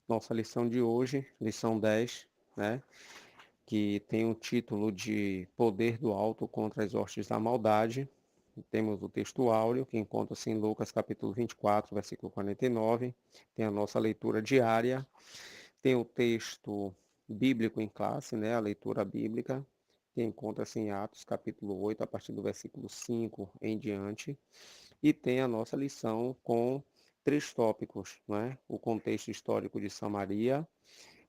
nossa lição de hoje, lição 10, né, que tem o título de Poder do Alto contra as Hostes da Maldade. Temos o texto áureo, que encontra-se em Lucas capítulo 24, versículo 49. Tem a nossa leitura diária. Tem o texto bíblico em classe, né, a leitura bíblica, que encontra-se em Atos capítulo 8, a partir do versículo 5 em diante. E tem a nossa lição com três tópicos, né? O contexto histórico de Samaria,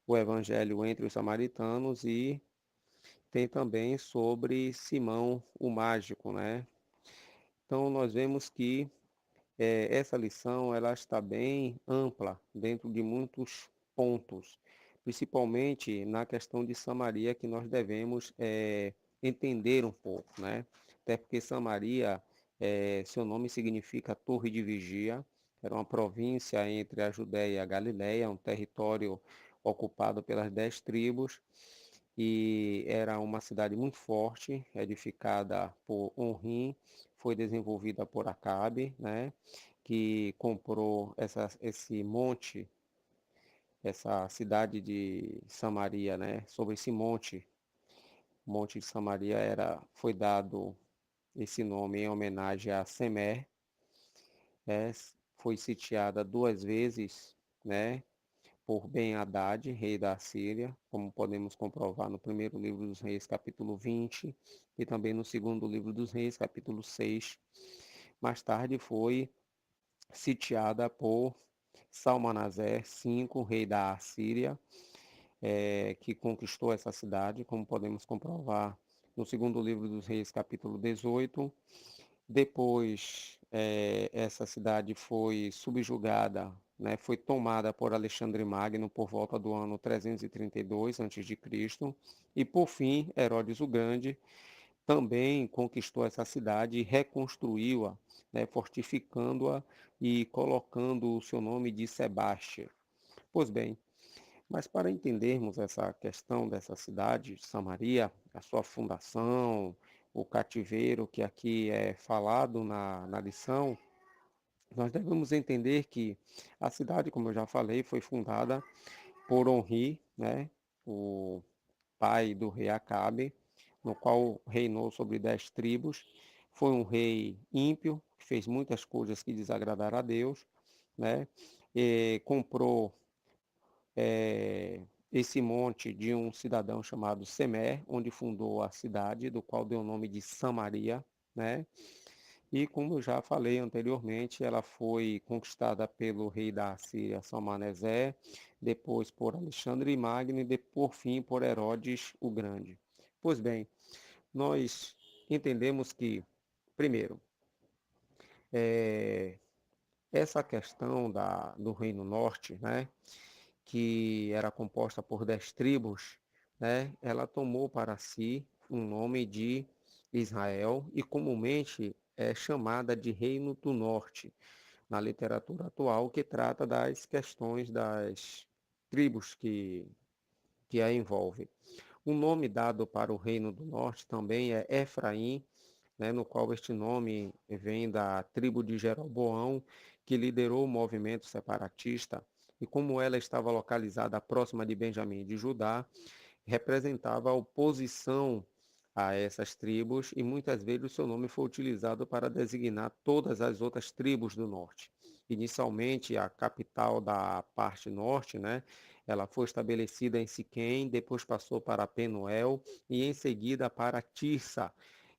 o evangelho entre os samaritanos e tem também sobre Simão o mágico, né? Então nós vemos que essa lição ela está bem ampla dentro de muitos pontos, principalmente na questão de Samaria que nós devemos entender um pouco, né? Até porque Samaria, seu nome significa torre de vigia, era uma província entre a Judéia e a Galiléia, um território ocupado pelas 10 tribos, e era uma cidade muito forte, edificada por Onrim, foi desenvolvida por Acabe, né, que comprou esse monte, essa cidade de Samaria, né, sobre esse monte de Samaria foi dado esse nome em homenagem a Semer, é, foi sitiada duas vezes, né, por Ben-Hadad, rei da Síria, como podemos comprovar no primeiro livro dos Reis, capítulo 20, e também no segundo livro dos Reis, capítulo 6. Mais tarde foi sitiada por Salmanaser V, rei da Assíria, que conquistou essa cidade, como podemos comprovar no segundo livro dos Reis, capítulo 18. Depois, essa cidade foi subjugada, né, foi tomada por Alexandre Magno por volta do ano 332 a.C. E, por fim, Herodes o Grande também conquistou essa cidade e reconstruiu-a, né, fortificando-a e colocando o seu nome de Sebastia. Pois bem, mas para entendermos essa questão dessa cidade, Samaria, a sua fundação, o cativeiro que aqui é falado na lição, nós devemos entender que a cidade, como eu já falei, foi fundada por Onri, né, o pai do rei Acabe, no qual reinou sobre 10 tribos. Foi um rei ímpio, que fez muitas coisas que desagradaram a Deus, né? E comprou esse monte de um cidadão chamado Semer, onde fundou a cidade, do qual deu o nome de Samaria, né? E como eu já falei anteriormente, ela foi conquistada pelo rei da Síria, Salmaneser, depois por Alexandre Magno e por fim por Herodes o Grande. Pois bem, nós entendemos que, primeiro, é, essa questão do Reino Norte, né, que era composta por 10 tribos, né, ela tomou para si um nome de Israel e comumente é chamada de Reino do Norte na literatura atual, que trata das questões das tribos que a envolvem. O nome dado para o Reino do Norte também é Efraim, né, no qual este nome vem da tribo de Jeroboão, que liderou o movimento separatista, e como ela estava localizada próxima de Benjamim e de Judá, representava a oposição a essas tribos e muitas vezes o seu nome foi utilizado para designar todas as outras tribos do norte. Inicialmente, a capital da parte norte, né, ela foi estabelecida em Siquém, depois passou para Penuel e em seguida para Tirsa.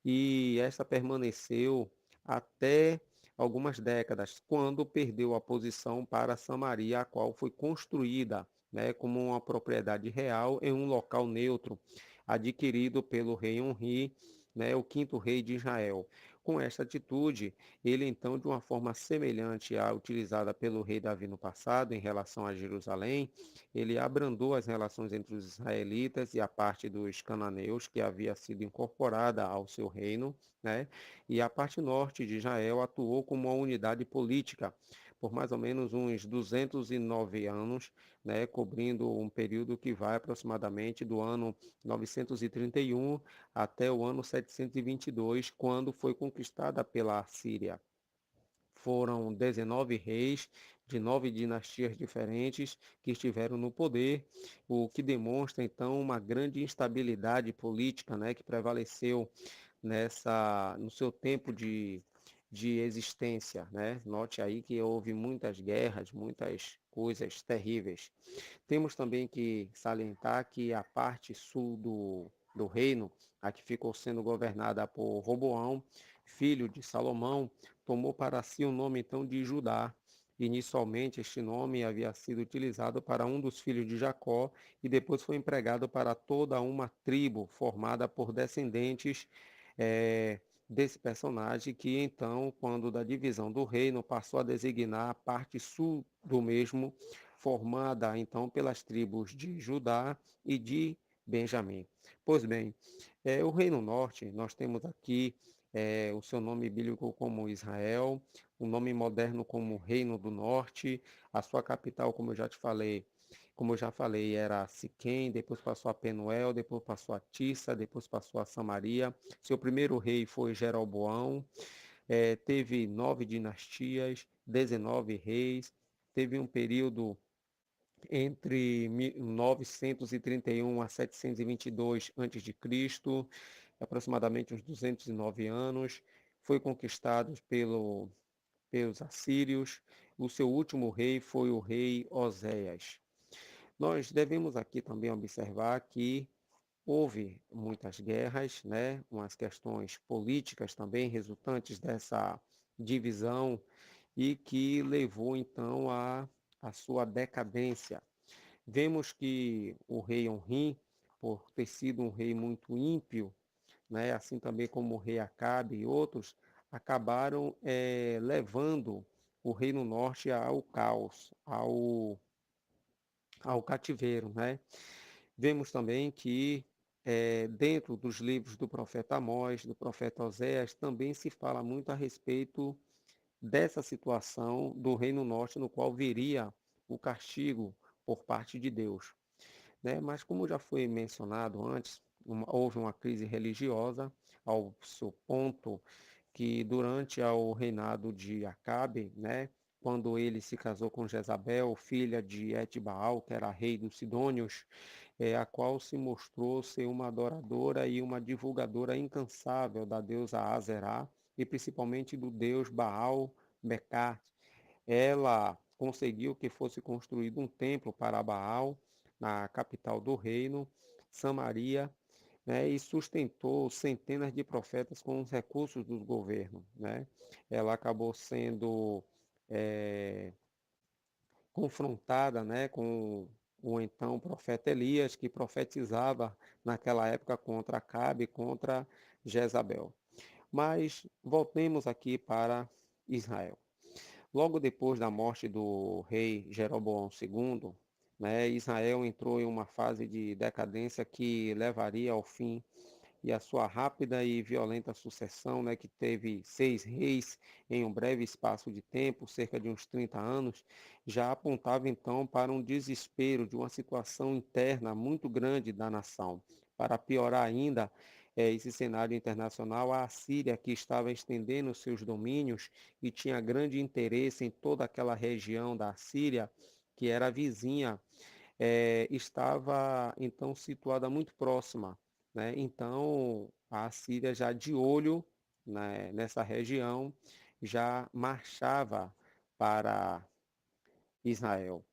E esta permaneceu até algumas décadas, quando perdeu a posição para Samaria, a qual foi construída, né, como uma propriedade real em um local neutro, adquirido pelo rei Onri, né, o quinto rei de Israel. Com esta atitude, ele então, de uma forma semelhante à utilizada pelo rei Davi no passado em relação a Jerusalém, ele abrandou as relações entre os israelitas e a parte dos cananeus que havia sido incorporada ao seu reino, né? E a parte norte de Israel atuou como uma unidade política por mais ou menos uns 209 anos, né, cobrindo um período que vai aproximadamente do ano 931 até o ano 722, quando foi conquistada pela Síria. Foram 19 reis de 9 dinastias diferentes que estiveram no poder, o que demonstra então uma grande instabilidade política, né, que prevaleceu no seu tempo de existência, né? Note aí que houve muitas guerras, muitas coisas terríveis. Temos também que salientar que a parte sul do reino, a que ficou sendo governada por Roboão, filho de Salomão, tomou para si o nome então de Judá. Inicialmente, este nome havia sido utilizado para um dos filhos de Jacó e depois foi empregado para toda uma tribo formada por descendentes desse personagem, que então, quando da divisão do reino, passou a designar a parte sul do mesmo, formada então pelas tribos de Judá e de Benjamim. Pois bem, o Reino Norte, nós temos aqui o seu nome bíblico como Israel, o nome moderno como Reino do Norte, a sua capital, como eu já falei, era Siquém, depois passou a Penuel, depois passou a Tissa, depois passou a Samaria. Seu primeiro rei foi Jeroboão, teve 9 dinastias, 19 reis, teve um período entre 931 a 722 a.C., aproximadamente uns 209 anos, foi conquistado pelos assírios. O seu último rei foi o rei Oséias. Nós devemos aqui também observar que houve muitas guerras, né, umas questões políticas também resultantes dessa divisão e que levou então a sua decadência. Vemos que o rei Onrim, por ter sido um rei muito ímpio, né, assim também como o rei Acabe e outros, acabaram levando o reino norte ao caos, ao cativeiro, né? Vemos também que dentro dos livros do profeta Amós, do profeta Oséias, também se fala muito a respeito dessa situação do Reino Norte, no qual viria o castigo por parte de Deus, né? Mas como já foi mencionado antes, houve uma crise religiosa ao seu ponto que durante o reinado de Acabe, né, quando ele se casou com Jezabel, filha de Etbaal, que era rei dos Sidônios, a qual se mostrou ser uma adoradora e uma divulgadora incansável da deusa Azerá e principalmente do deus Baal Mecate. Ela conseguiu que fosse construído um templo para Baal na capital do reino, Samaria, né, e sustentou centenas de profetas com os recursos do governo, né? Ela acabou sendo confrontada, né, com o então profeta Elias, que profetizava naquela época contra Acabe, contra Jezabel. Mas voltemos aqui para Israel. Logo depois da morte do rei Jeroboão II, né, Israel entrou em uma fase de decadência que levaria ao fim e a sua rápida e violenta sucessão, né, que teve 6 reis em um breve espaço de tempo, cerca de uns 30 anos, já apontava então para um desespero de uma situação interna muito grande da nação. Para piorar ainda, esse cenário internacional, a Assíria, que estava estendendo seus domínios e tinha grande interesse em toda aquela região da Síria, que era vizinha, estava então situada muito próxima, né? Então, a Síria já de olho, né, nessa região, já marchava para Israel.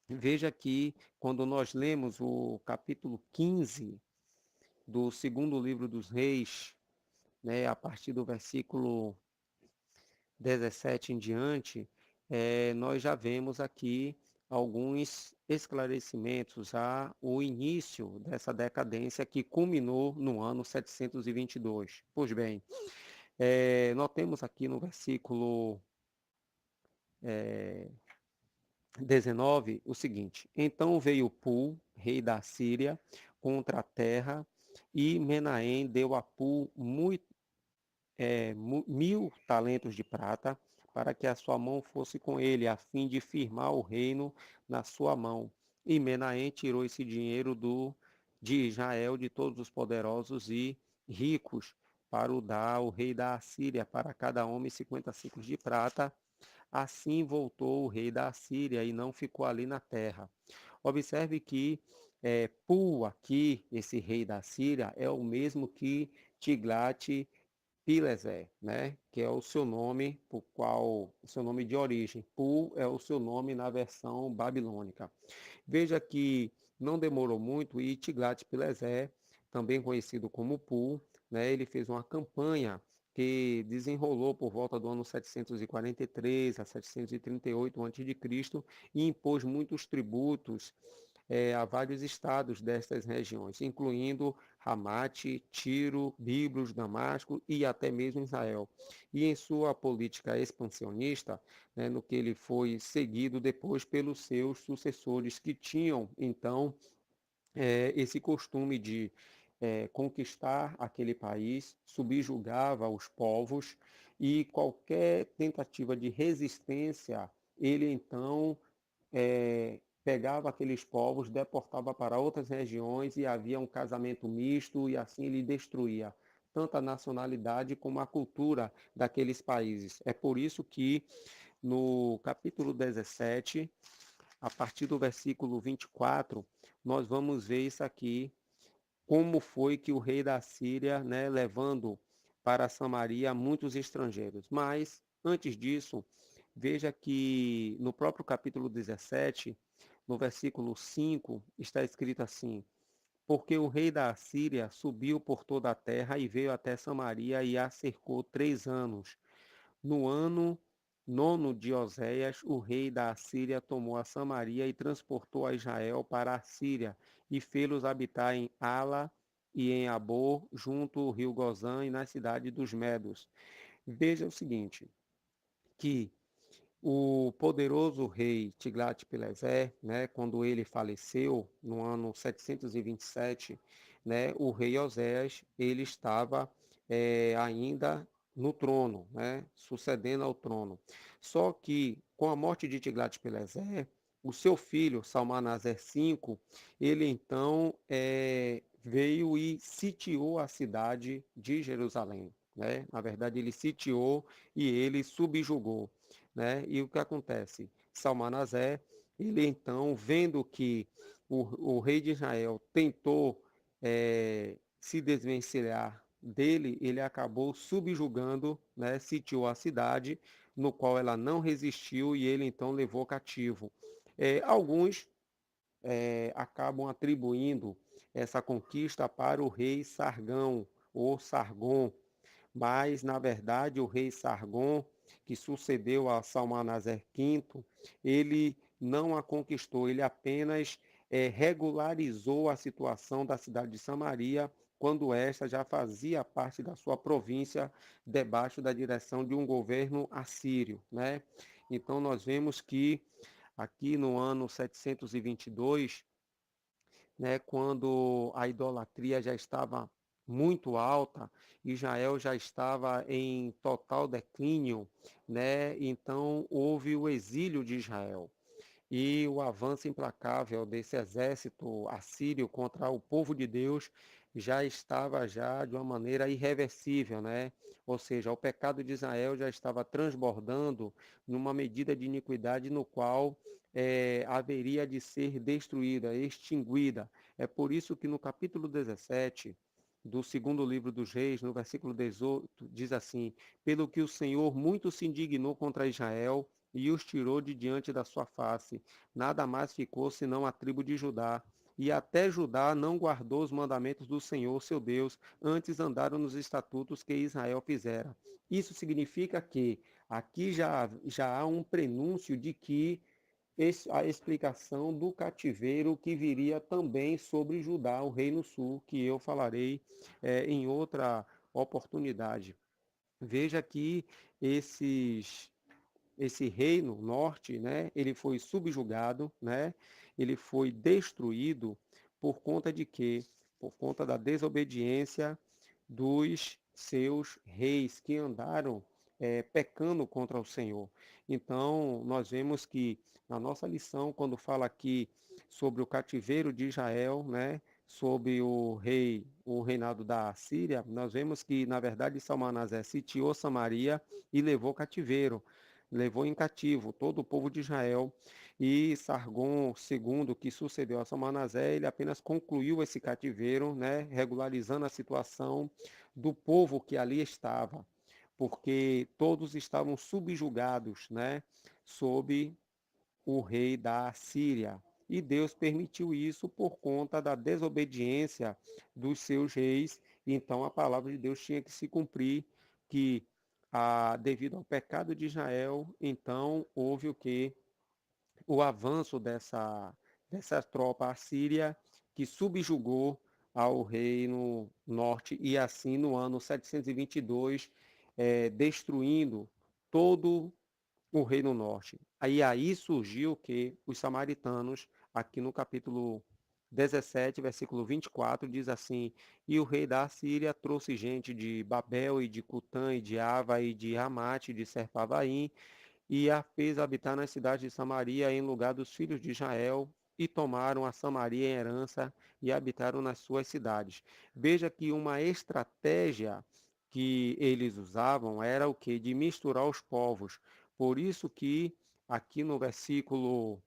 Veja que quando nós lemos o capítulo 15 do segundo livro dos Reis, né, a partir do versículo 17 em diante, nós já vemos aqui alguns esclarecimentos ao início dessa decadência que culminou no ano 722. Pois bem, notemos aqui no versículo 19 o seguinte: Então veio Pul, rei da Síria, contra a terra, e Menahem deu a Pul 1.000 talentos de prata, para que a sua mão fosse com ele, a fim de firmar o reino na sua mão. E Menahem tirou esse dinheiro de Israel, de todos os poderosos e ricos, para o dar ao rei da Assíria, para cada homem 50 ciclos de prata, Assim voltou o rei da Assíria e não ficou ali na terra. Observe que Pu aqui, esse rei da Síria, é o mesmo que Tiglat-Pileser, né? Que é o seu nome, o seu nome de origem. Pu é o seu nome na versão babilônica. Veja que não demorou muito e Tiglat-Pileser, também conhecido como Pu, né? Ele fez uma campanha que desenrolou por volta do ano 743 a 738 a.C. e impôs muitos tributos a vários estados destas regiões, incluindo Ramate, Tiro, Biblos, Damasco e até mesmo Israel. E em sua política expansionista, né, no que ele foi seguido depois pelos seus sucessores, que tinham então esse costume de conquistar aquele país, subjugava os povos e qualquer tentativa de resistência, ele então pegava aqueles povos, deportava para outras regiões e havia um casamento misto e assim ele destruía tanto a nacionalidade como a cultura daqueles países. É por isso que no capítulo 17, a partir do versículo 24, nós vamos ver isso aqui, como foi que o rei da Síria, né, levando para Samaria muitos estrangeiros. Mas, antes disso, veja que no próprio capítulo 17, no versículo 5, está escrito assim: porque o rei da Síria subiu por toda a terra e veio até Samaria e a cercou 3 anos. No ano nono de Oséias, o rei da Assíria tomou a Samaria e transportou a Israel para a Síria e fê-los habitar em Ala e em Abor, junto ao rio Gozã e na cidade dos Medos. Veja o seguinte, que o poderoso rei Tiglat-Pileser, né, quando ele faleceu no ano 727, né, o rei Oséias, ele estava ainda no trono, né, sucedendo ao trono. Só que com a morte de Tiglat-Pileser, o seu filho Salmanaser V, ele então veio e sitiou a cidade de Jerusalém, né? Na verdade, ele sitiou e ele subjugou, né? E o que acontece? Salmanasé, ele então, vendo que o rei de Israel tentou se desvencilhar dele, ele acabou subjugando, né? Sitiou a cidade, no qual ela não resistiu e ele então levou cativo. Alguns acabam atribuindo essa conquista para o rei Sargão, ou Sargon, mas, na verdade, o rei Sargon, que sucedeu a Salmanaser V, ele não a conquistou, ele apenas regularizou a situação da cidade de Samaria, quando esta já fazia parte da sua província, debaixo da direção de um governo assírio, né? Então, nós vemos que aqui no ano 722, né, quando a idolatria já estava muito alta, Israel já estava em total declínio, né? Então houve o exílio de Israel e o avanço implacável desse exército assírio contra o povo de Deus já estava já de uma maneira irreversível, né? Ou seja, o pecado de Israel já estava transbordando numa medida de iniquidade no qual haveria de ser destruída, extinguida. É por isso que no capítulo 17 do segundo livro dos Reis, no versículo 18, diz assim: pelo que o Senhor muito se indignou contra Israel e os tirou de diante da sua face. Nada mais ficou senão a tribo de Judá. E até Judá não guardou os mandamentos do Senhor, seu Deus, antes andaram nos estatutos que Israel fizera. Isso significa que aqui já há um prenúncio de que a explicação do cativeiro que viria também sobre Judá, o reino sul, que eu falarei em outra oportunidade. Veja que esse reino norte, né, ele foi subjugado, né, ele foi destruído por conta de quê? Por conta da desobediência dos seus reis que andaram pecando contra o Senhor. Então, nós vemos que na nossa lição, quando fala aqui sobre o cativeiro de Israel, né, sobre o reinado da Síria, nós vemos que, na verdade, Salmanasé sitiou Samaria e levou cativeiro. levou em cativo todo o povo de Israel, e Sargon II, que sucedeu a Salmanasé, ele apenas concluiu esse cativeiro, né, regularizando a situação do povo que ali estava, porque todos estavam subjugados, né, sob o rei da Síria. E Deus permitiu isso por conta da desobediência dos seus reis. Então a palavra de Deus tinha que se cumprir, que devido ao pecado de Israel, então houve o que? O avanço dessa tropa assíria que subjugou ao reino norte e assim no ano 722, destruindo todo o Reino Norte. Aí surgiu que os samaritanos, aqui no capítulo 17, versículo 24, diz assim: E o rei da Síria trouxe gente de Babel e de Cutã e de Ava e de Ramate e de Serpavaim e a fez habitar na cidade de Samaria em lugar dos filhos de Israel, e tomaram a Samaria em herança e habitaram nas suas cidades. Veja que uma estratégia que eles usavam era o que? De misturar os povos. Por isso que aqui no versículo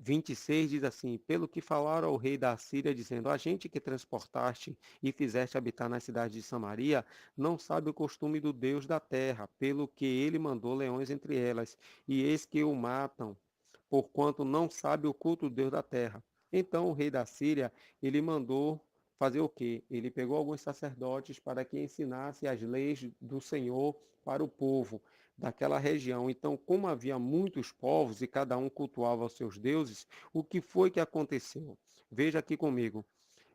26 diz assim: Pelo que falaram ao rei da Síria, dizendo: A gente que transportaste e fizeste habitar na cidade de Samaria, não sabe o costume do Deus da terra, pelo que ele mandou leões entre elas, e eis que o matam, porquanto não sabe o culto do Deus da terra. Então o rei da Síria, ele mandou fazer o quê? Ele pegou alguns sacerdotes para que ensinasse as leis do Senhor para o povo daquela região. Então, como havia muitos povos e cada um cultuava os seus deuses, o que foi que aconteceu? Veja aqui comigo.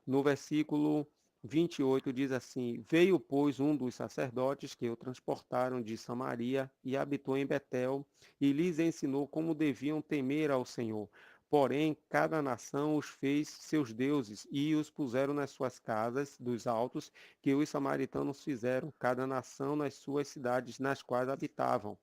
No versículo 28 diz assim: Veio, pois, um dos sacerdotes que o transportaram de Samaria e habitou em Betel, e lhes ensinou como deviam temer ao Senhor. Porém, cada nação os fez seus deuses e os puseram nas suas casas dos altos, que os samaritanos fizeram, cada nação nas suas cidades nas quais habitavam.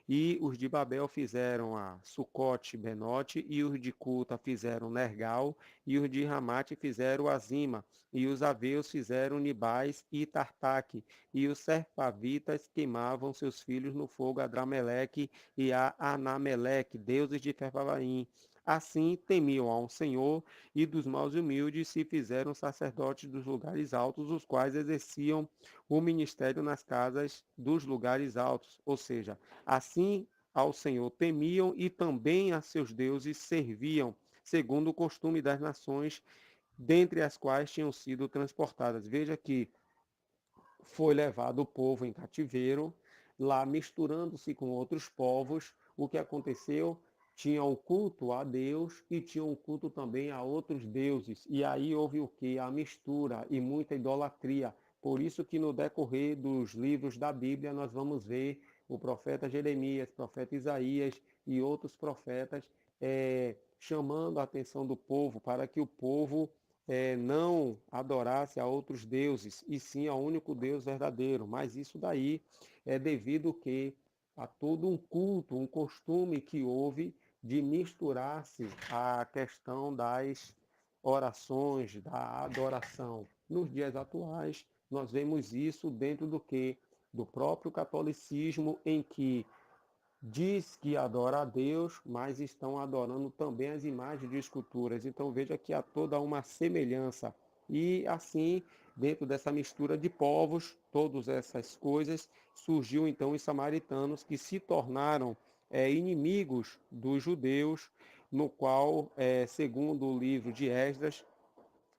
E os de Babel fizeram a Sucote, Benote, e os de Cuta fizeram Nergal, e os de Ramate fizeram Azima, e os aveus fizeram Nibais e Tartaque, e os serpavitas queimavam seus filhos no fogo a Adrameleque e a Anameleque, deuses de Ferpavaim. Assim temiam a um Senhor, e dos maus humildes se fizeram sacerdotes dos lugares altos, os quais exerciam o ministério nas casas dos lugares altos, ou seja, assim ao Senhor temiam e também a seus deuses serviam, segundo o costume das nações, dentre as quais tinham sido transportadas. Veja que foi levado o povo em cativeiro, lá misturando-se com outros povos. O que aconteceu? Tinha o culto a Deus e tinha o culto também a outros deuses. E aí houve o que? A mistura e muita idolatria. Por isso que no decorrer dos livros da Bíblia nós vamos ver o profeta Jeremias, o profeta Isaías e outros profetas chamando a atenção do povo para que o povo não adorasse a outros deuses, e sim ao único Deus verdadeiro. Mas isso daí é devido que a todo um culto, um costume que houve de misturar-se a questão das orações, da adoração. Nos dias atuais, nós vemos isso dentro do que? Do próprio catolicismo, em que diz que adora a Deus, mas estão adorando também as imagens de esculturas. Então veja que há toda uma semelhança. E assim, dentro dessa mistura de povos, todas essas coisas, surgiu então os samaritanos que se tornaram inimigos dos judeus, no qual, segundo o livro de Esdras,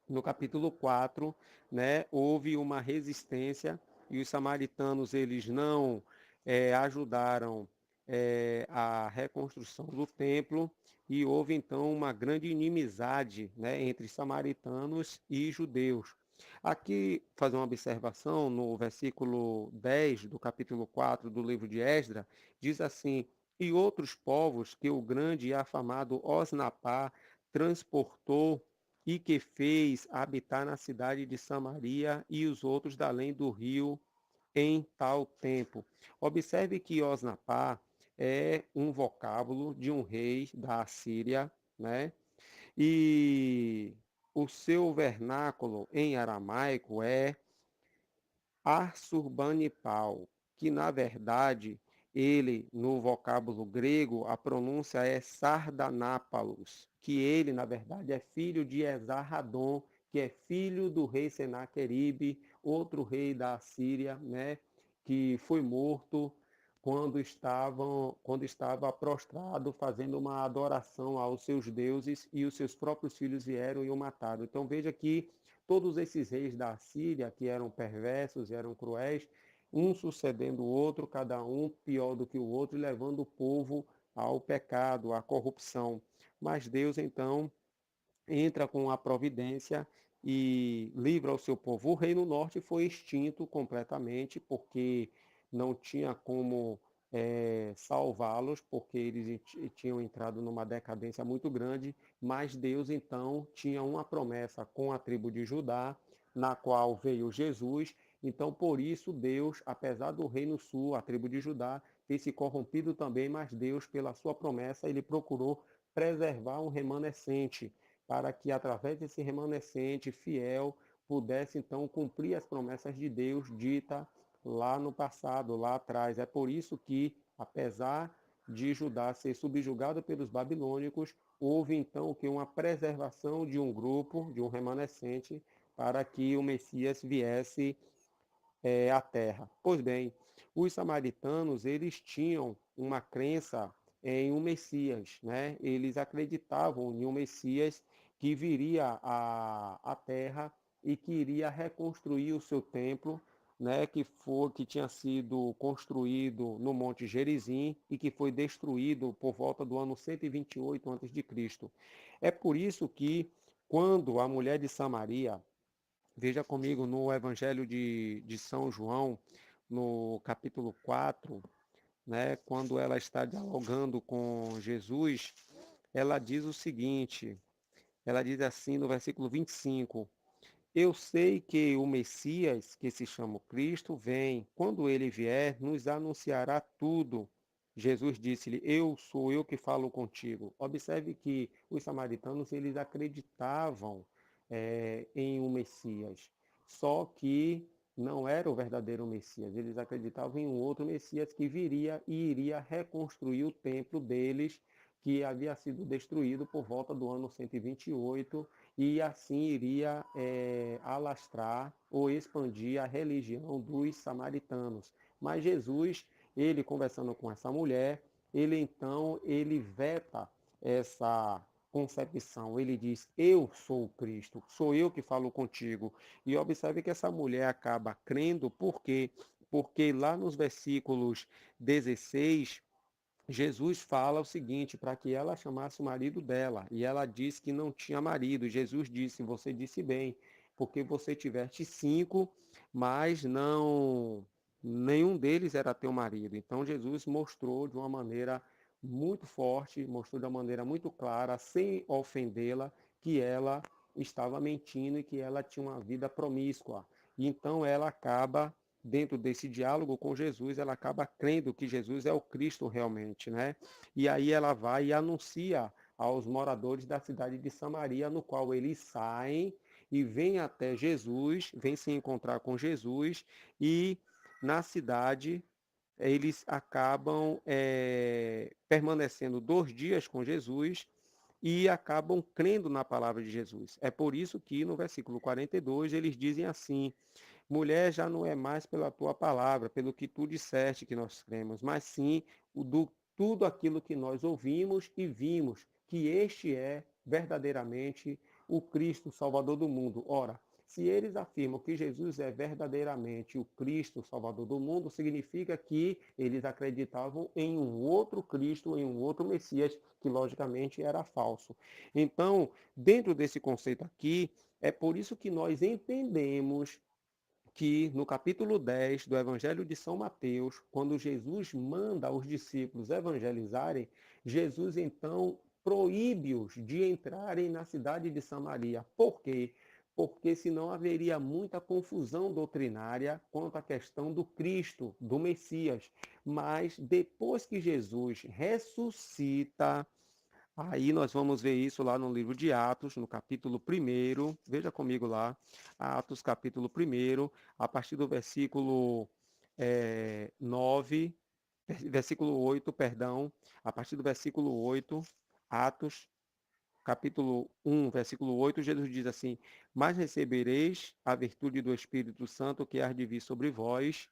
no capítulo 4, né, houve uma resistência e os samaritanos eles não ajudaram a reconstrução do templo, e houve então uma grande inimizade, né, entre samaritanos e judeus. Aqui, fazer uma observação no versículo 10 do capítulo 4 do livro de Esdras, diz assim: E outros povos que o grande e afamado Osnapá transportou e que fez habitar na cidade de Samaria e os outros da além do rio em tal tempo. Observe que Osnapá é um vocábulo de um rei da Assíria, né? E o seu vernáculo em aramaico é Assurbanipal, que na verdade ele, no vocábulo grego, a pronúncia é Sardanápalos, que ele, na verdade, é filho de Esarhadon, que é filho do rei Senaqueribe, outro rei da Assíria, né, que foi morto quando estava prostrado fazendo uma adoração aos seus deuses e os seus próprios filhos vieram e o mataram. Então veja que todos esses reis da Assíria, que eram perversos e eram cruéis, um sucedendo o outro, cada um pior do que o outro, e levando o povo ao pecado, à corrupção. Mas Deus, então, entra com a providência e livra o seu povo. O Reino Norte foi extinto completamente, porque não tinha como salvá-los, porque eles tinham entrado numa decadência muito grande, mas Deus então tinha uma promessa com a tribo de Judá, na qual veio Jesus. Então, por isso, Deus, apesar do Reino Sul, a tribo de Judá, ter se corrompido também, mas Deus, pela sua promessa, ele procurou preservar um remanescente, para que, através desse remanescente fiel, pudesse então cumprir as promessas de Deus dita lá no passado, lá atrás. É por isso que, apesar de Judá ser subjugado pelos babilônicos, houve então que uma preservação de um grupo, de um remanescente, para que o Messias viesse à terra. Pois bem, os samaritanos, eles tinham uma crença em um Messias, né? Eles acreditavam em um Messias que viria à terra e que iria reconstruir o seu templo, né, que tinha sido construído no Monte Gerizim e que foi destruído por volta do ano 128 a.C. É por isso que, quando a mulher de Samaria, veja comigo no Evangelho de São João, no capítulo 4, né, quando ela está dialogando com Jesus, ela diz o seguinte, ela diz assim no versículo 25: eu sei que o Messias, que se chama Cristo, vem. Quando ele vier, nos anunciará tudo. Jesus disse-lhe: eu sou eu que falo contigo. Observe que os samaritanos, eles acreditavam em um Messias, só que não era o verdadeiro Messias. Eles acreditavam em um outro Messias que viria e iria reconstruir o templo deles, que havia sido destruído por volta do ano 128, e assim iria alastrar ou expandir a religião dos samaritanos. Mas Jesus, ele conversando com essa mulher, ele veta essa concepção. Ele diz: eu sou o Cristo, sou eu que falo contigo. E observe que essa mulher acaba crendo, por quê? Porque lá nos versículos 16, Jesus fala o seguinte, para que ela chamasse o marido dela, e ela disse que não tinha marido. Jesus disse: você disse bem, porque você tiveste 5, mas não, nenhum deles era teu marido. Então Jesus mostrou de uma maneira muito forte, mostrou de uma maneira muito clara, sem ofendê-la, que ela estava mentindo e que ela tinha uma vida promíscua. E então ela acaba, dentro desse diálogo com Jesus, ela acaba crendo que Jesus é o Cristo realmente, né? E aí ela vai e anuncia aos moradores da cidade de Samaria, no qual eles saem e vêm até Jesus, vêm se encontrar com Jesus, e na cidade eles acabam permanecendo 2 dias com Jesus e acabam crendo na palavra de Jesus. É por isso que no versículo 42 eles dizem assim: mulher, já não é mais pela tua palavra, pelo que tu disseste que nós cremos, mas sim tudo aquilo que nós ouvimos e vimos, que este é verdadeiramente o Cristo, Salvador do mundo. Ora, se eles afirmam que Jesus é verdadeiramente o Cristo, Salvador do mundo, significa que eles acreditavam em um outro Cristo, em um outro Messias, que logicamente era falso. Então, dentro desse conceito aqui, é por isso que nós entendemos que no capítulo 10 do Evangelho de São Mateus, quando Jesus manda os discípulos evangelizarem, Jesus então proíbe-os de entrarem na cidade de Samaria. Por quê? Porque senão haveria muita confusão doutrinária quanto à questão do Cristo, do Messias. Mas depois que Jesus ressuscita, aí nós vamos ver isso lá no livro de Atos, no capítulo 1º, veja comigo lá, Atos capítulo 1º, a partir do versículo 9, versículo 8, perdão, a partir do versículo 8, Atos, capítulo 1, versículo 8, Jesus diz assim: mas recebereis a virtude do Espírito Santo que há de vir sobre vós,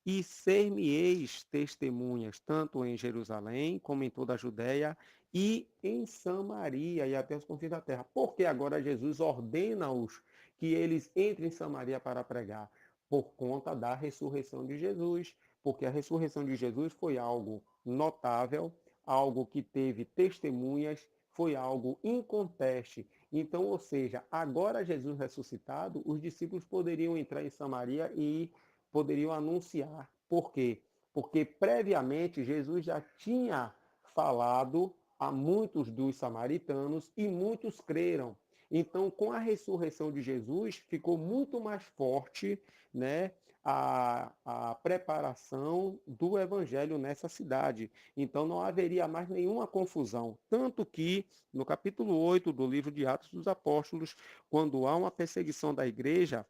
e ser-me-eis testemunhas, tanto em Jerusalém, como em toda a Judéia, e em Samaria, e até os confins da terra. Porque agora Jesus ordena-os que eles entrem em Samaria para pregar, por conta da ressurreição de Jesus. Porque a ressurreição de Jesus foi algo notável, algo que teve testemunhas, foi algo inconteste. Então, ou seja, agora Jesus ressuscitado, os discípulos poderiam entrar em Samaria e poderiam anunciar. Por quê? Porque previamente Jesus já tinha falado a muitos dos samaritanos e muitos creram. Então, com a ressurreição de Jesus, ficou muito mais forte, né, a preparação do evangelho nessa cidade. Então, não haveria mais nenhuma confusão. Tanto que, no capítulo 8 do livro de Atos dos Apóstolos, quando há uma perseguição da igreja,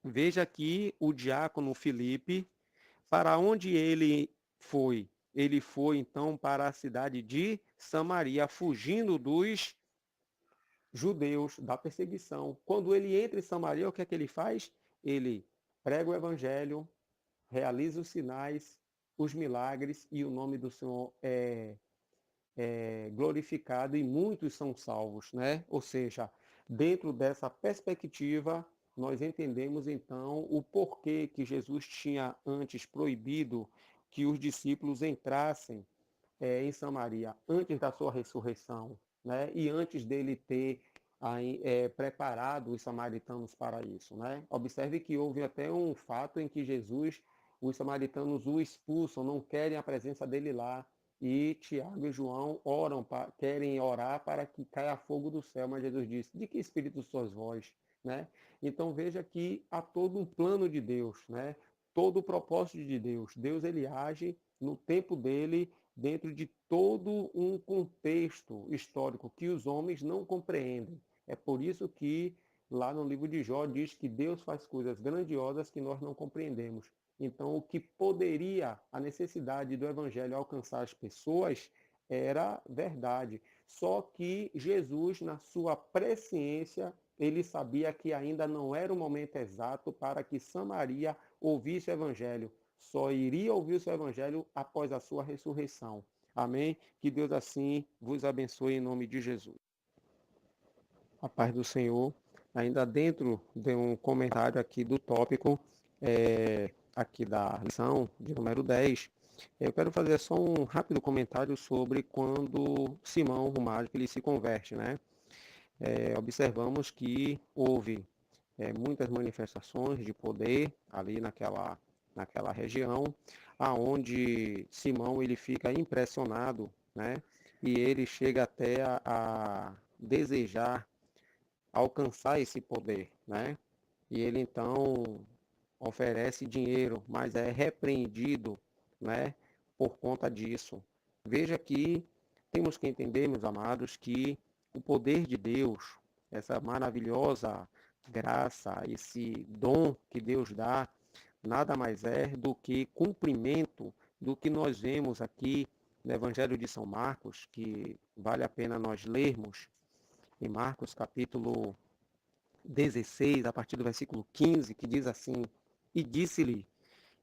veja que o diácono Filipe, para onde ele foi? Ele foi então para a cidade de Samaria, fugindo dos judeus, da perseguição. Quando ele entra em Samaria, o que é que ele faz? Ele prega o evangelho, realiza os sinais, os milagres, e o nome do Senhor é glorificado e muitos são salvos, né? Ou seja, dentro dessa perspectiva, nós entendemos então o porquê que Jesus tinha antes proibido que os discípulos entrassem em Samaria, antes da sua ressurreição, né? E antes dele ter preparado os samaritanos para isso, né? Observe que houve até um fato em que Jesus, os samaritanos o expulsam, não querem a presença dele lá, e Tiago e João querem orar para que caia fogo do céu, mas Jesus disse: de que espírito sois vós, né? Então veja que há todo um plano de Deus, né? Todo o propósito de Deus. Deus ele age no tempo dele, dentro de todo um contexto histórico que os homens não compreendem. É por isso que lá no livro de Jó diz que Deus faz coisas grandiosas que nós não compreendemos. Então, o que poderia, a necessidade do evangelho alcançar as pessoas era verdade. Só que Jesus, na sua presciência, ele sabia que ainda não era o momento exato para que Samaria ouvisse o evangelho. Só iria ouvir o seu evangelho após a sua ressurreição. Amém? Que Deus assim vos abençoe em nome de Jesus. A paz do Senhor. Ainda dentro de um comentário aqui do tópico, aqui da lição de número 10, eu quero fazer só um rápido comentário sobre quando Simão, o mágico, ele se converte, né? Observamos que houve muitas manifestações de poder ali naquela região, aonde Simão ele fica impressionado, né? E ele chega até a desejar alcançar esse poder, né? E ele então oferece dinheiro, mas é repreendido, né? Por conta disso. Veja que temos que entender, meus amados, que o poder de Deus, essa maravilhosa graça, esse dom que Deus dá, nada mais é do que cumprimento do que nós vemos aqui no Evangelho de São Marcos, que vale a pena nós lermos, em Marcos capítulo 16, a partir do versículo 15, que diz assim: e disse-lhe: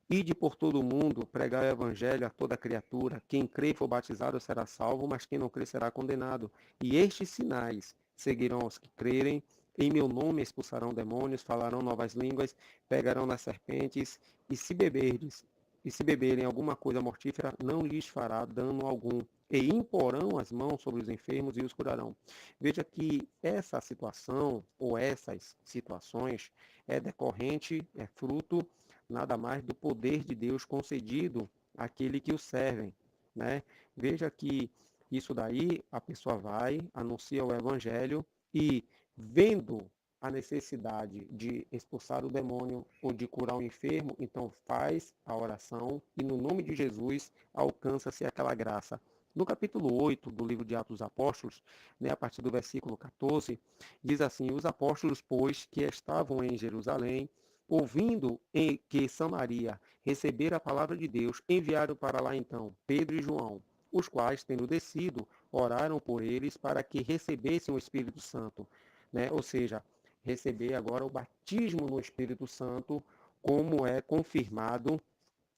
ide por todo o mundo, pregai o evangelho a toda criatura. Quem crê e for batizado será salvo, mas quem não crê será condenado. E estes sinais seguirão aos que crerem. Em meu nome expulsarão demônios, falarão novas línguas, pegarão nas serpentes, e se beberem alguma coisa mortífera, não lhes fará dano algum. E imporão as mãos sobre os enfermos e os curarão. Veja que essa situação, ou essas situações, é decorrente, é fruto nada mais do poder de Deus concedido àquele que o servem, né? Veja que isso daí a pessoa vai, anuncia o evangelho e, vendo a necessidade de expulsar o demônio ou de curar o enfermo, então faz a oração e no nome de Jesus alcança-se aquela graça. No capítulo 8 do livro de Atos dos Apóstolos, né, a partir do versículo 14, diz assim: os apóstolos, pois, que estavam em Jerusalém, Ouvindo que Samaria recebera a palavra de Deus, enviaram para lá então Pedro e João, os quais, tendo descido, oraram por eles para que recebessem o Espírito Santo, né? Ou seja, receber agora o batismo no Espírito Santo, como é confirmado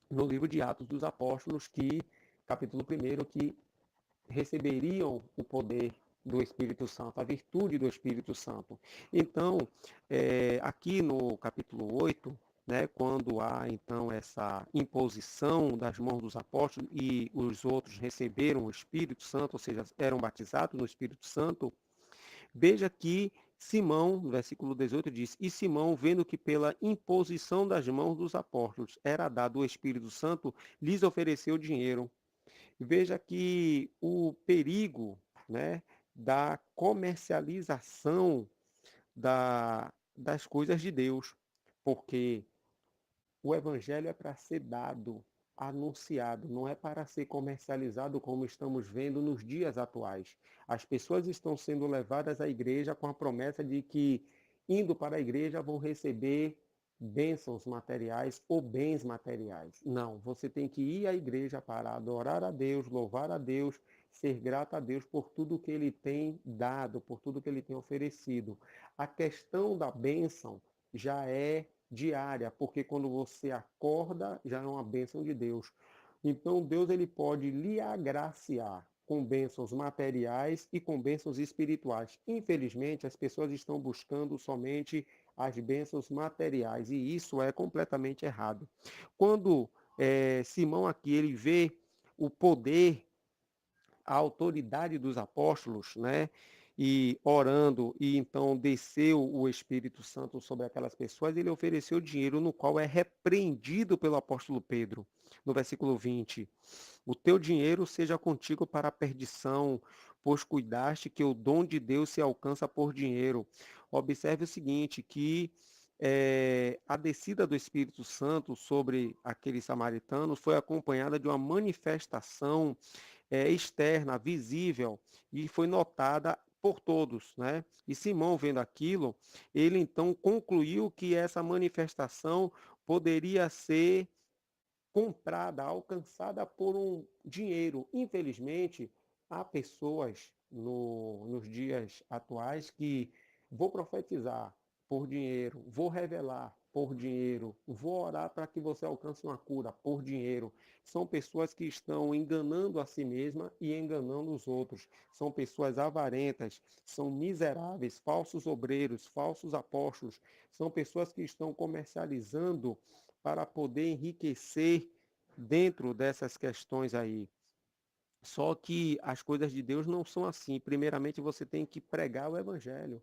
no livro de Atos dos Apóstolos, capítulo 1, que receberiam o poder do Espírito Santo, a virtude do Espírito Santo. Então, aqui no capítulo 8, né, quando há então essa imposição das mãos dos apóstolos e os outros receberam o Espírito Santo, ou seja, eram batizados no Espírito Santo, veja que Simão, no versículo 18, diz: E Simão, vendo que pela imposição das mãos dos apóstolos era dado o Espírito Santo, lhes ofereceu dinheiro. Veja que o perigo, né, da comercialização das coisas de Deus, porque o evangelho é para ser dado, anunciado, não é para ser comercializado como estamos vendo nos dias atuais. As pessoas estão sendo levadas à igreja com a promessa de que, indo para a igreja, vão receber bênçãos materiais ou bens materiais. Não, você tem que ir à igreja para adorar a Deus, louvar a Deus, ser grato a Deus por tudo que Ele tem dado, por tudo que Ele tem oferecido. A questão da bênção já é diária, porque quando você acorda, já é uma bênção de Deus. Então, Deus ele pode lhe agraciar com bênçãos materiais e com bênçãos espirituais. Infelizmente, as pessoas estão buscando somente as bênçãos materiais, e isso é completamente errado. Quando Simão aqui ele vê o poder, a autoridade dos apóstolos, né? E orando, e então desceu o Espírito Santo sobre aquelas pessoas, ele ofereceu dinheiro, no qual é repreendido pelo apóstolo Pedro, no versículo 20. O teu dinheiro seja contigo para a perdição, pois cuidaste que o dom de Deus se alcança por dinheiro. Observe o seguinte, que a descida do Espírito Santo sobre aqueles samaritanos foi acompanhada de uma manifestação externa, visível, e foi notada por todos, né? E Simão, vendo aquilo, ele então concluiu que essa manifestação poderia ser comprada, alcançada por um dinheiro. Infelizmente, há pessoas nos dias atuais que vou profetizar por dinheiro, vou revelar por dinheiro, vou orar para que você alcance uma cura por dinheiro. São pessoas que estão enganando a si mesma e enganando os outros. São pessoas avarentas, são miseráveis, falsos obreiros, falsos apóstolos. São pessoas que estão comercializando para poder enriquecer dentro dessas questões aí. Só que as coisas de Deus não são assim. Primeiramente, você tem que pregar o evangelho.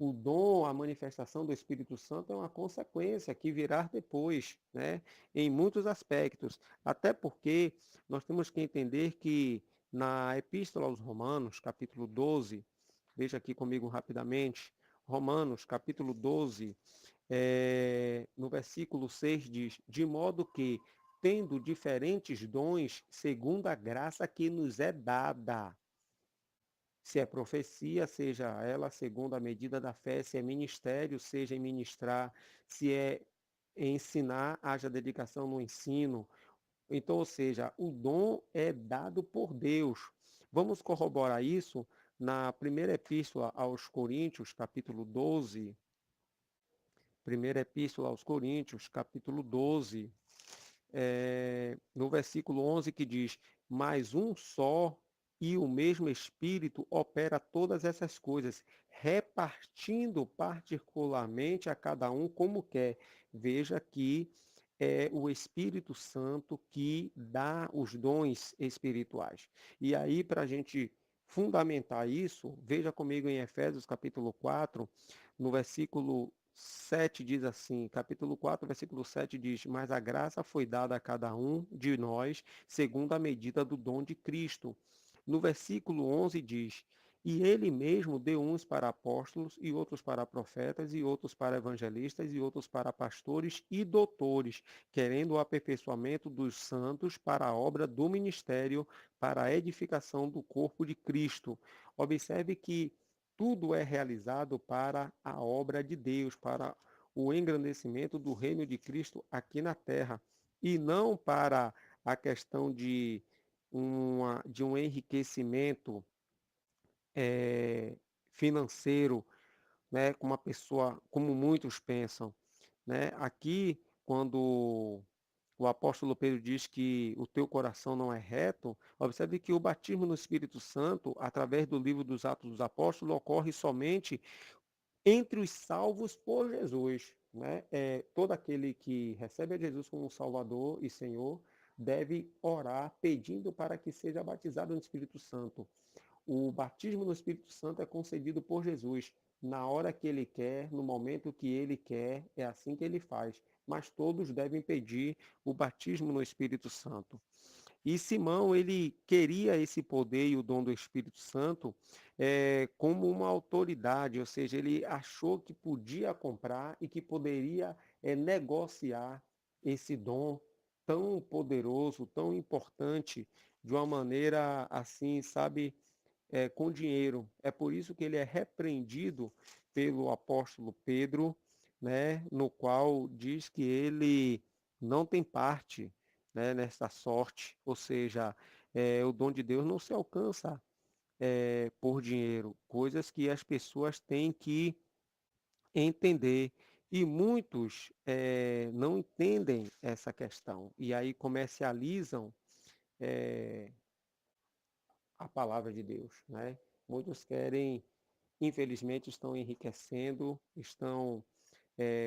O dom, a manifestação do Espírito Santo é uma consequência que virá depois, né? Em muitos aspectos. Até porque nós temos que entender que na Epístola aos Romanos, capítulo 12, veja aqui comigo rapidamente, Romanos, capítulo 12, no versículo 6 diz: De modo que, tendo diferentes dons, segundo a graça que nos é dada. Se é profecia, seja ela segundo a medida da fé, se é ministério, seja em ministrar, se é ensinar, haja dedicação no ensino. Então, ou seja, o dom é dado por Deus. Vamos corroborar isso na primeira epístola aos Coríntios, capítulo 12. Primeira epístola aos Coríntios, capítulo 12, no versículo 11, que diz: Mas um só e o mesmo Espírito opera todas essas coisas, repartindo particularmente a cada um como quer. Veja que é o Espírito Santo que dá os dons espirituais. E aí, para a gente fundamentar isso, veja comigo em Efésios capítulo 4, no versículo 7 diz assim, capítulo 4, versículo 7 diz: Mas a graça foi dada a cada um de nós, segundo a medida do dom de Cristo. No versículo 11 diz: E ele mesmo deu uns para apóstolos, e outros para profetas, e outros para evangelistas, e outros para pastores e doutores, querendo o aperfeiçoamento dos santos para a obra do ministério, para a edificação do corpo de Cristo. Observe que tudo é realizado para a obra de Deus, para o engrandecimento do reino de Cristo aqui na terra, e não para a questão de um enriquecimento financeiro, né, como uma pessoa, como muitos pensam, né? Aqui, quando o apóstolo Pedro diz que o teu coração não é reto, observe que o batismo no Espírito Santo, através do livro dos Atos dos Apóstolos, ocorre somente entre os salvos por Jesus, né? Todo aquele que recebe a Jesus como Salvador e Senhor deve orar pedindo para que seja batizado no Espírito Santo. O batismo no Espírito Santo é concedido por Jesus na hora que ele quer, no momento que ele quer, é assim que ele faz. Mas todos devem pedir o batismo no Espírito Santo. E Simão, ele queria esse poder e o dom do Espírito Santo como uma autoridade, ou seja, ele achou que podia comprar e que poderia negociar esse dom tão poderoso, tão importante, de uma maneira assim, sabe, com dinheiro. É por isso que ele é repreendido pelo apóstolo Pedro, né, no qual diz que ele não tem parte, né, nessa sorte, ou seja, o dom de Deus não se alcança por dinheiro, coisas que as pessoas têm que entender. E muitos não entendem essa questão, e aí comercializam a palavra de Deus, né? Muitos querem, infelizmente, estão enriquecendo, estão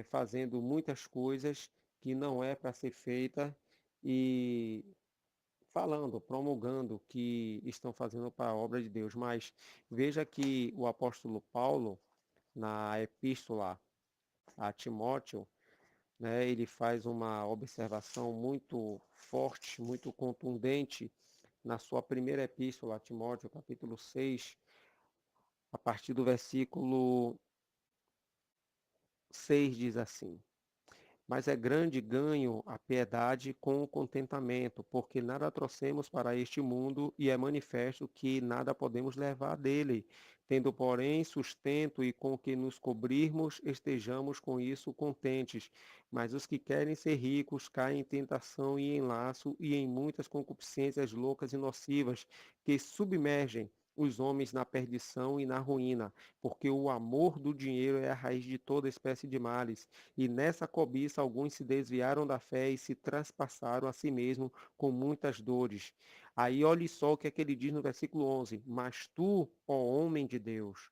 fazendo muitas coisas que não é para ser feita e falando, promulgando que estão fazendo para a obra de Deus. Mas veja que o apóstolo Paulo, na epístola a Timóteo, né, ele faz uma observação muito forte, muito contundente na sua primeira epístola a Timóteo, capítulo 6, a partir do versículo 6 diz assim: Mas é grande ganho a piedade com o contentamento, porque nada trouxemos para este mundo e é manifesto que nada podemos levar dele. Tendo, porém, sustento e com que nos cobrirmos, estejamos com isso contentes. Mas os que querem ser ricos caem em tentação e em laço e em muitas concupiscências loucas e nocivas, que submergem os homens na perdição e na ruína, porque o amor do dinheiro é a raiz de toda espécie de males. E nessa cobiça alguns se desviaram da fé e se traspassaram a si mesmo com muitas dores. Aí olhe só o que é que ele diz no versículo 11: Mas tu, ó homem de Deus,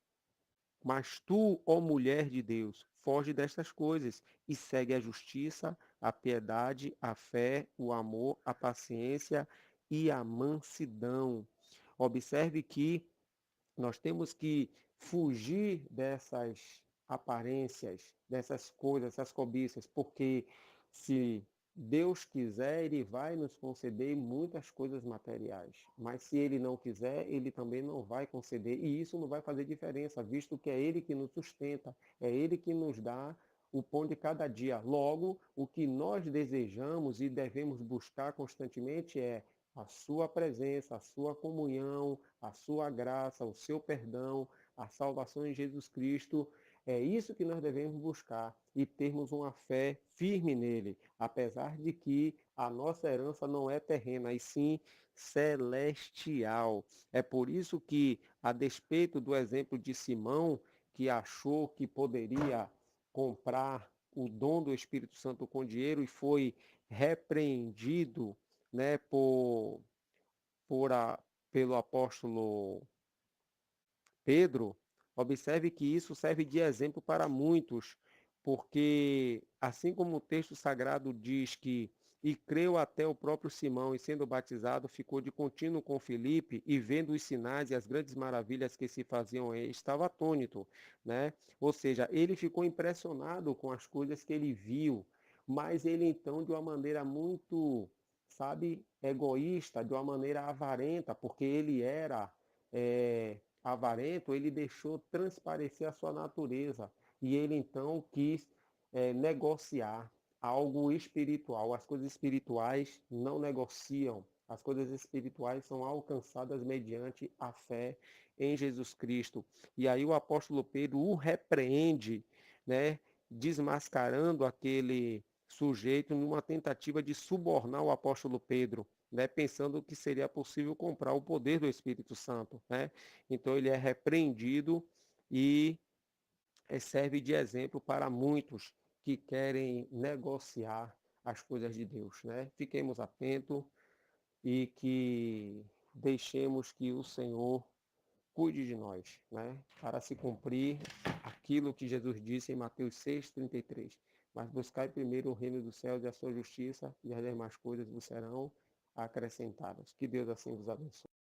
mas tu, ó mulher de Deus, foge destas coisas e segue a justiça, a piedade, a fé, o amor, a paciência e a mansidão. Observe que nós temos que fugir dessas aparências, dessas coisas, essas cobiças, porque se Deus quiser, Ele vai nos conceder muitas coisas materiais. Mas se Ele não quiser, Ele também não vai conceder. E isso não vai fazer diferença, visto que é Ele que nos sustenta, é Ele que nos dá o pão de cada dia. Logo, o que nós desejamos e devemos buscar constantemente é a sua presença, a sua comunhão, a sua graça, o seu perdão, a salvação em Jesus Cristo. É isso que nós devemos buscar e termos uma fé firme nele, apesar de que a nossa herança não é terrena, e sim celestial. É por isso que, a despeito do exemplo de Simão, que achou que poderia comprar o dom do Espírito Santo com dinheiro e foi repreendido, né, por a, pelo apóstolo Pedro, observe que isso serve de exemplo para muitos, porque assim como o texto sagrado diz que e creu até o próprio Simão, e sendo batizado, ficou de contínuo com Filipe, e vendo os sinais e as grandes maravilhas que se faziam, estava atônito, né? Ou seja, ele ficou impressionado com as coisas que ele viu, mas ele então, de uma maneira muito, sabe, egoísta, de uma maneira avarenta, porque ele era avarento, ele deixou transparecer a sua natureza e ele então quis negociar algo espiritual. As coisas espirituais não negociam. As coisas espirituais são alcançadas mediante a fé em Jesus Cristo. E aí o apóstolo Pedro o repreende, né? desmascarando aquele sujeito numa tentativa de subornar o apóstolo Pedro, né, pensando que seria possível comprar o poder do Espírito Santo, né? Então ele é repreendido e serve de exemplo para muitos que querem negociar as coisas de Deus, né? Fiquemos atentos e que deixemos que o Senhor cuide de nós, né? Para se cumprir aquilo que Jesus disse em Mateus 6,33. Mas buscai primeiro o reino dos céus e a sua justiça, e as demais coisas vos serão acrescentadas. Que Deus assim vos abençoe.